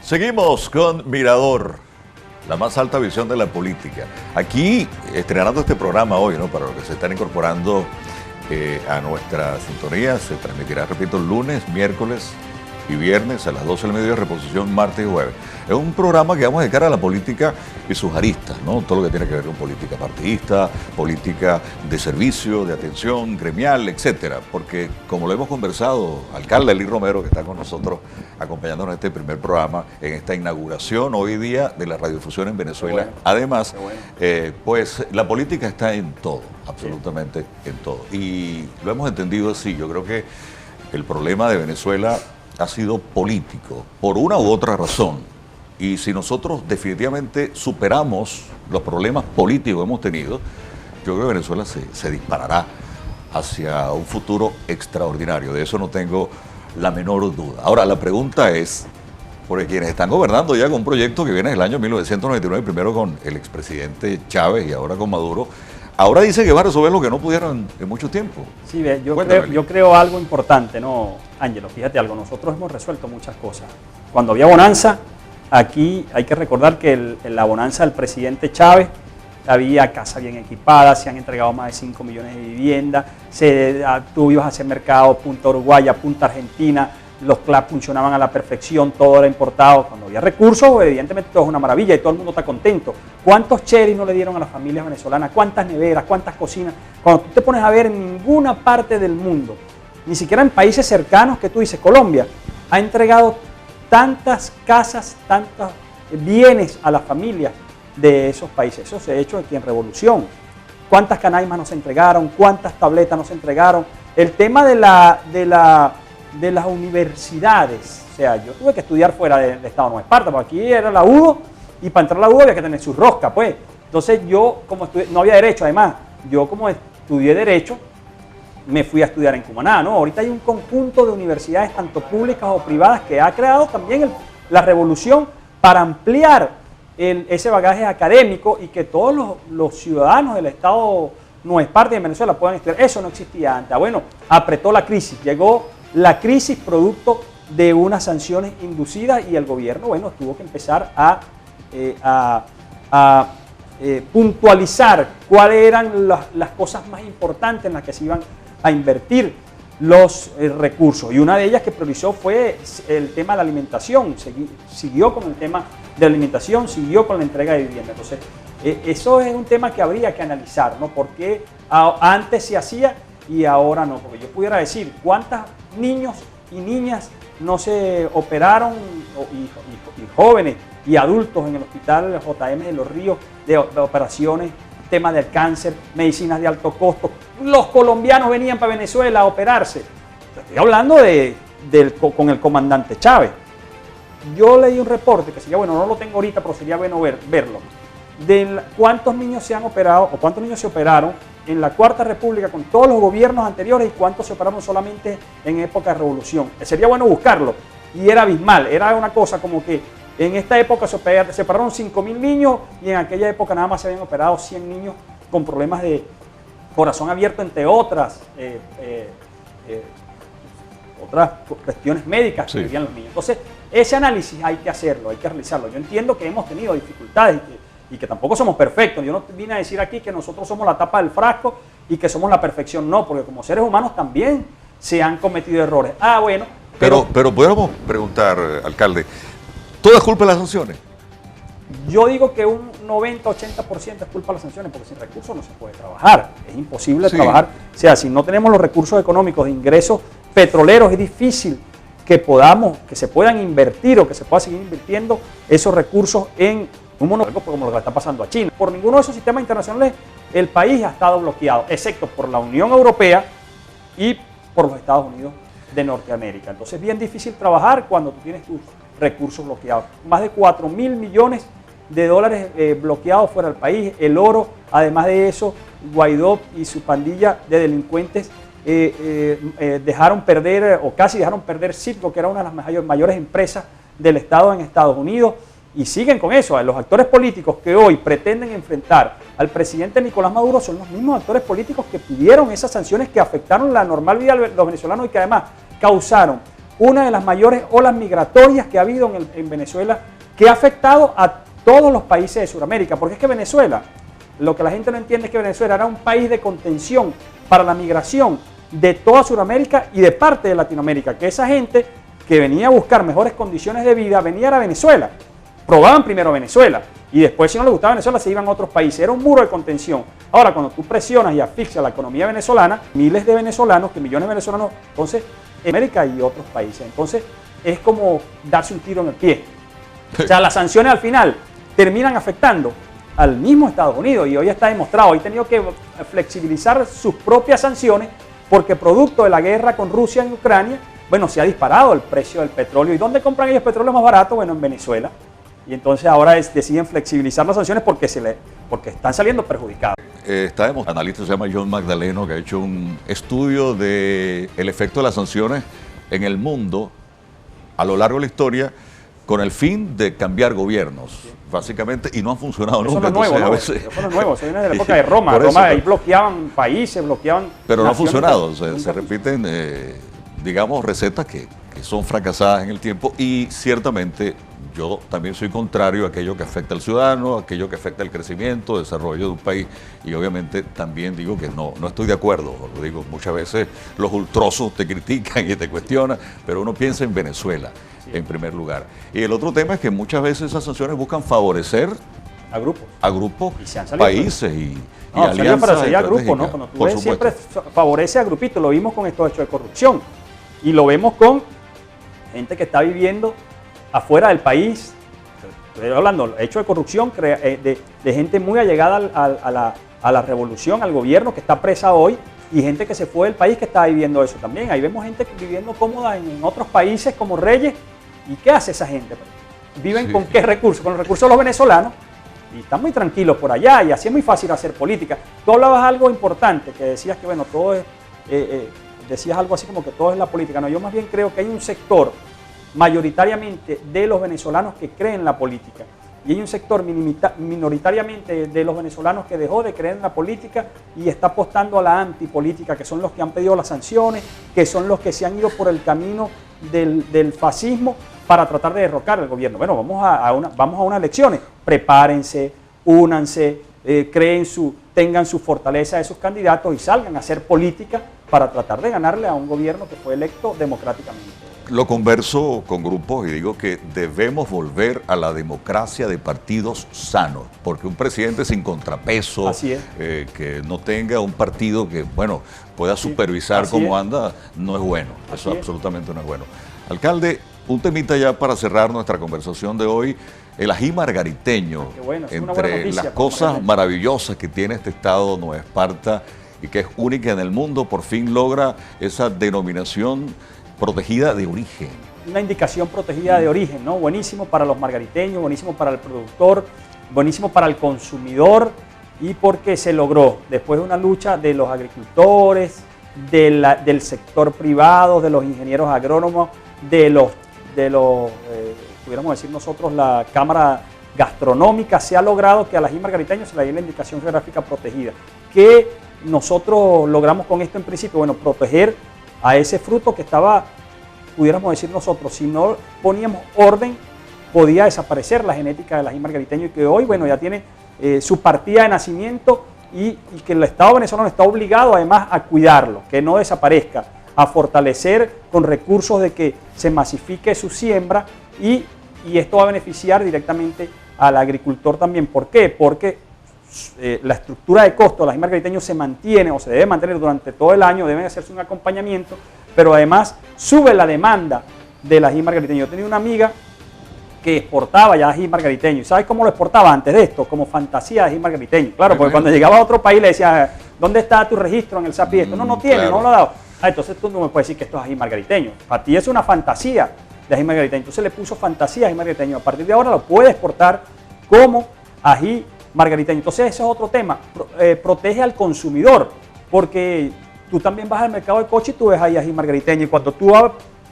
Seguimos con Mirador, la más alta visión de la política. Aquí, estrenando este programa hoy, ¿no? Para los que se están incorporando a nuestra sintonía, se transmitirá, repito, lunes, miércoles y viernes a las 12 del mediodía, reposición martes y jueves. Es un programa que vamos a dedicar a la política y sus aristas, ¿no? Todo lo que tiene que ver con política partidista, política de servicio, de atención, gremial, etcétera. Porque, como lo hemos conversado, alcalde Eli Romero, que está con nosotros acompañándonos en este primer programa, en esta inauguración hoy día de la radiodifusión en Venezuela. Bueno, además, pues la política está en todo, absolutamente en todo. Y lo hemos entendido así. Yo creo que el problema de Venezuela ha sido político, por una u otra razón. Y si nosotros definitivamente superamos los problemas políticos que hemos tenido, yo creo que Venezuela se disparará hacia un futuro extraordinario. De eso no tengo la menor duda. Ahora, la pregunta es, porque quienes están gobernando ya con un proyecto que viene del año 1999, primero con el expresidente Chávez y ahora con Maduro, ahora dice que va a resolver lo que no pudieron en mucho tiempo. Sí, yo creo algo importante, ¿no, Ángelo? Fíjate algo, nosotros hemos resuelto muchas cosas. Cuando había bonanza, aquí hay que recordar que en la bonanza del presidente Chávez había casas bien equipadas, se han entregado más de 5 millones de viviendas, tú ibas a hacer mercado Punta Uruguaya, Punta Argentina, los CLAP funcionaban a la perfección, todo era importado. Cuando había recursos, evidentemente todo es una maravilla y todo el mundo está contento. ¿Cuántos cherries no le dieron a las familias venezolanas? ¿Cuántas neveras? ¿Cuántas cocinas? Cuando tú te pones a ver, en ninguna parte del mundo, ni siquiera en países cercanos que tú dices, Colombia, ha entregado tantas casas, tantos bienes a las familias de esos países. Eso se ha hecho aquí en Revolución. ¿Cuántas canaimas nos entregaron? ¿Cuántas tabletas nos entregaron? El tema de las universidades, o sea, yo tuve que estudiar fuera del Estado Nueva Esparta, porque aquí era la UDO y para entrar a la UDO había que tener su rosca, pues. Entonces yo, como no había derecho, además, yo como estudié derecho, me fui a estudiar en Cumaná, ¿no? Ahorita hay un conjunto de universidades, tanto públicas o privadas, que ha creado también la revolución para ampliar ese bagaje académico y que todos los ciudadanos del Estado Nueva Esparta y de Venezuela puedan estudiar. Eso no existía antes. Bueno, apretó la crisis, llegó la crisis producto de unas sanciones inducidas y el gobierno, bueno, tuvo que empezar a puntualizar cuáles eran las cosas más importantes en las que se iban a invertir los recursos. Y una de ellas que priorizó fue el tema de la alimentación, siguió con el tema de la alimentación, siguió con la entrega de vivienda. Entonces, eso es un tema que habría que analizar, ¿no? ¿Por qué antes se hacía y ahora no? Porque yo pudiera decir, ¿cuántos niños y niñas no se operaron, y jóvenes y adultos en el hospital JM de Los Ríos, de operaciones, temas del cáncer, medicinas de alto costo? Los colombianos venían para Venezuela a operarse. Estoy hablando con el comandante Chávez. Yo leí un reporte que sería, bueno, no lo tengo ahorita, pero sería bueno verlo, de cuántos niños se han operado o cuántos niños se operaron en la Cuarta República con todos los gobiernos anteriores y cuántos se operaron solamente en época de revolución. Sería bueno buscarlo. Y era abismal, era una cosa como que en esta época se operaron 5.000 niños y en aquella época nada más se habían operado 100 niños con problemas de corazón abierto, entre otras cuestiones médicas que vivían los niños. Entonces, ese análisis hay que hacerlo, hay que realizarlo. Yo entiendo que hemos tenido dificultades y que tampoco somos perfectos. Yo no vine a decir aquí que nosotros somos la tapa del frasco y que somos la perfección, no, porque como seres humanos también se han cometido errores. Bueno. Pero podríamos preguntar, alcalde, ¿todo es culpa de las sanciones? Yo digo que un 90-80% es culpa de las sanciones, porque sin recursos no se puede trabajar. Es imposible trabajar. O sea, si no tenemos los recursos económicos de ingresos petroleros, es difícil que se puedan invertir o que se pueda seguir invirtiendo esos recursos en un monopolio como lo que está pasando a China. Por ninguno de esos sistemas internacionales el país ha estado bloqueado, excepto por la Unión Europea y por los Estados Unidos de Norteamérica. Entonces es bien difícil trabajar cuando tú tienes tus recursos bloqueados. Más de 4.000 millones de dólares bloqueados fuera del país, el oro, además de eso, Guaidó y su pandilla de delincuentes dejaron perder, o casi dejaron perder Citgo, que era una de las mayores empresas del Estado en Estados Unidos, y siguen con eso. Los actores políticos que hoy pretenden enfrentar al presidente Nicolás Maduro son los mismos actores políticos que pidieron esas sanciones que afectaron la normal vida de los venezolanos y que además causaron una de las mayores olas migratorias que ha habido en Venezuela, que ha afectado a todos los países de Sudamérica, porque es que Venezuela, lo que la gente no entiende es que Venezuela era un país de contención para la migración de toda Sudamérica y de parte de Latinoamérica, que esa gente que venía a buscar mejores condiciones de vida venía a Venezuela, probaban primero Venezuela y después si no les gustaba Venezuela se iban a otros países, era un muro de contención. Ahora cuando tú presionas y asfixias la economía venezolana, miles de venezolanos, que millones de venezolanos, entonces en América y otros países, entonces es como darse un tiro en el pie. O sea, las sanciones al final terminan afectando al mismo Estados Unidos y hoy está demostrado, hoy ha tenido que flexibilizar sus propias sanciones porque producto de la guerra con Rusia en Ucrania, bueno, se ha disparado el precio del petróleo. ¿Y dónde compran ellos petróleo más barato? Bueno, en Venezuela. Y entonces ahora deciden flexibilizar las sanciones porque están saliendo perjudicados. Un analista se llama John Magdaleno, que ha hecho un estudio del efecto de las sanciones en el mundo a lo largo de la historia con el fin de cambiar gobiernos, básicamente, y no han funcionado nunca. Eso no es nuevo, eso viene de la época de Roma. Roma ahí bloqueaban países, bloqueaban... Pero no ha funcionado, se repiten, digamos, recetas que son fracasadas en el tiempo y ciertamente yo también soy contrario a aquello que afecta al ciudadano, a aquello que afecta el crecimiento, el desarrollo de un país y obviamente también digo que no estoy de acuerdo, lo digo muchas veces, los ultrosos te critican y te cuestionan, pero uno piensa en Venezuela en primer lugar. Y el otro tema es que muchas veces esas sanciones buscan favorecer a grupos, países y alianzas. Pero a grupos, ¿no? Cuando tú ves, siempre favorece a grupitos, lo vimos con estos hechos de corrupción y lo vemos con gente que está viviendo afuera del país, estoy hablando de hechos de corrupción de gente muy allegada a la revolución, al gobierno que está presa hoy y gente que se fue del país que está viviendo eso también. Ahí vemos gente viviendo cómoda en otros países como reyes. ¿Y qué hace esa gente? ¿Viven con qué recursos? Con los recursos de los venezolanos y están muy tranquilos por allá y así es muy fácil hacer política. Tú hablabas algo importante que decías que bueno, todo es, decías algo así como que todo es la política. No, yo más bien creo que hay un sector mayoritariamente de los venezolanos que creen en la política y hay un sector minoritariamente de los venezolanos que dejó de creer en la política y está apostando a la antipolítica, que son los que han pedido las sanciones, que son los que se han ido por el camino del fascismo para tratar de derrocar al gobierno. Bueno, vamos a unas elecciones, prepárense, únanse, tengan su fortaleza de sus candidatos y salgan a hacer política para tratar de ganarle a un gobierno que fue electo democráticamente. Lo converso con grupos y digo que debemos volver a la democracia de partidos sanos, porque un presidente sin contrapeso, que no tenga un partido que, bueno, pueda supervisar cómo anda, no es bueno. Eso absolutamente no es bueno. Alcalde, un temita ya para cerrar nuestra conversación de hoy, el ají margariteño, entre las cosas maravillosas que tiene este estado Nueva Esparta y que es única en el mundo, por fin logra esa denominación protegida de origen. Una indicación protegida de origen, ¿no? Buenísimo para los margariteños, buenísimo para el productor, buenísimo para el consumidor y porque se logró después de una lucha de los agricultores, del sector privado, de los ingenieros agrónomos, pudiéramos decir nosotros, la Cámara Gastronómica, se ha logrado que a las ají margariteños se le dé la indicación geográfica protegida. ¿Qué nosotros logramos con esto en principio? Bueno, proteger a ese fruto que estaba, pudiéramos decir nosotros, si no poníamos orden, podía desaparecer la genética del ají margariteño y que hoy, bueno, ya tiene su partida de nacimiento y que el Estado venezolano está obligado además a cuidarlo, que no desaparezca, a fortalecer con recursos de que se masifique su siembra y esto va a beneficiar directamente al agricultor también. ¿Por qué? Porque la estructura de costo del ají margariteño se mantiene o se debe mantener durante todo el año, debe hacerse un acompañamiento, pero además sube la demanda del ají margariteño. Yo tenía una amiga que exportaba ya ají margariteño. ¿Y sabes cómo lo exportaba antes de esto? Como fantasía de ají margariteño. Claro, porque cuando llegaba a otro país le decía, ¿dónde está tu registro en el SAPI? Esto no tiene, claro. No lo ha dado. Entonces tú no me puedes decir que esto es ají margariteño. Para ti es una fantasía de ají margariteño. Entonces le puso fantasía a ají margariteño. A partir de ahora lo puede exportar como ají margariteño. Entonces ese es otro tema. Protege al consumidor, porque tú también vas al mercado de coche y tú ves ahí ají margariteño. Y cuando tú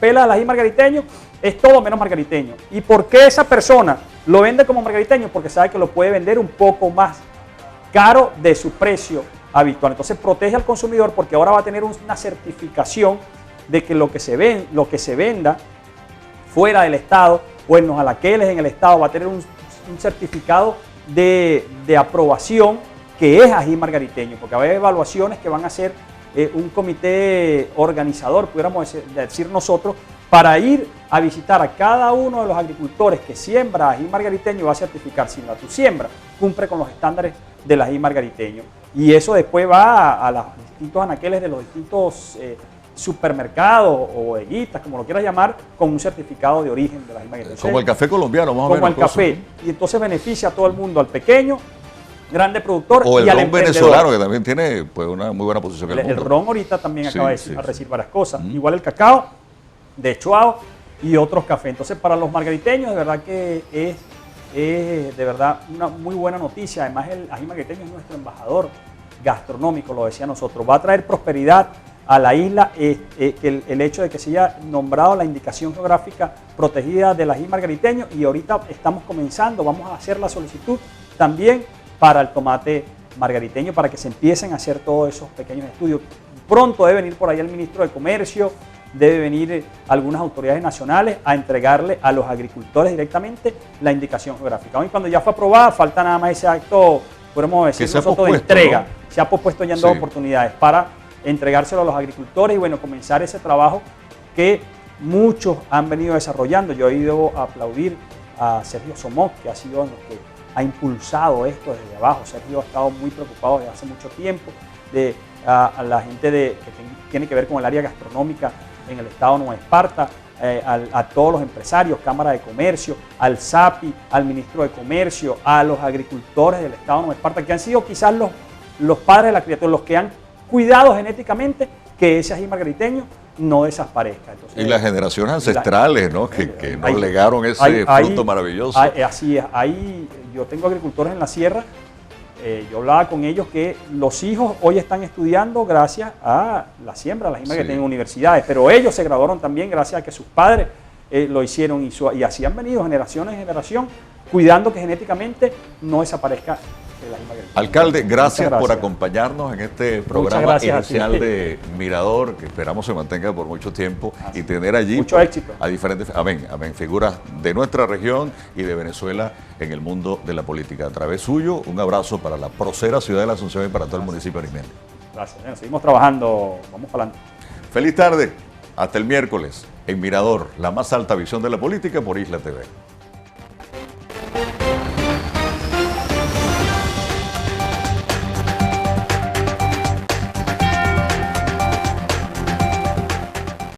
pelas al ají margariteño, es todo menos margariteño. ¿Y por qué esa persona lo vende como margariteño? Porque sabe que lo puede vender un poco más caro de su precio habitual. Entonces protege al consumidor porque ahora va a tener una certificación de que lo que se venda fuera del Estado o en los alaqueles en el Estado va a tener un certificado de aprobación que es ají margariteño, porque va a haber evaluaciones que van a hacer un comité organizador, pudiéramos decir nosotros, para ir a visitar a cada uno de los agricultores que siembra ají margariteño y va a certificar si tu siembra cumple con los estándares del ají margariteño. Y eso después va a los distintos anaqueles de los distintos supermercados o bodeguitas, como lo quieras llamar, con un certificado de origen de la ají margariteño. Como el café colombiano, más o menos. Como el café. Y entonces beneficia a todo el mundo, al pequeño, grande productor o el y al ron emprendedor. venezolano, que también tiene pues, una muy buena posición en el mundo. El ron ahorita también acaba de recibir varias cosas. Igual el cacao, de Chuao y otros cafés. Entonces, para los margariteños, de verdad que es de verdad una muy buena noticia. Además, el ají margariteño es nuestro embajador gastronómico, lo decía nosotros. Va a traer prosperidad a la isla el hecho de que se haya nombrado la indicación geográfica protegida del ají margariteño, y ahorita estamos comenzando, vamos a hacer la solicitud también para el tomate margariteño, para que se empiecen a hacer todos esos pequeños estudios. Pronto debe venir por ahí el ministro de Comercio, debe venir algunas autoridades nacionales a entregarle a los agricultores directamente la indicación geográfica. Hoy, cuando ya fue aprobada, falta nada más ese acto, podemos decir nosotros, de entrega. ¿No? Se ha pospuesto ya en dos oportunidades para entregárselo a los agricultores y bueno, comenzar ese trabajo que muchos han venido desarrollando. Yo he ido a aplaudir a Sergio Somot, que ha sido uno que ha impulsado esto desde abajo. Sergio ha estado muy preocupado desde hace mucho tiempo a la gente que tiene que ver con el área gastronómica en el estado de Nueva Esparta, a todos los empresarios, Cámara de Comercio, al SAPI, al ministro de Comercio, a los agricultores del estado de Nueva Esparta, que han sido quizás los padres de la criatura, los que han cuidado genéticamente que ese ají margariteño no desaparezca. Entonces, y las generaciones ancestrales, ¿no? que nos legaron ese fruto maravilloso. Así es. Ahí yo tengo agricultores en la sierra. Yo hablaba con ellos que los hijos hoy están estudiando gracias a la siembra, la ají margariteño en universidades, pero ellos se graduaron también gracias a que sus padres lo hicieron y así han venido generación en generación cuidando que genéticamente no desaparezca el ají margariteño. Alcalde, gracias por acompañarnos en este programa inicial de Mirador, que esperamos se mantenga por mucho tiempo y tener allí mucho éxito a diferentes, amén, figuras de nuestra región y de Venezuela en el mundo de la política. A través suyo, un abrazo para la próspera ciudad de la Asunción y para todo el municipio de Arismendi. Gracias, bueno, seguimos trabajando, vamos para adelante. Feliz tarde, hasta el miércoles en Mirador, la más alta visión de la política por Isla TV.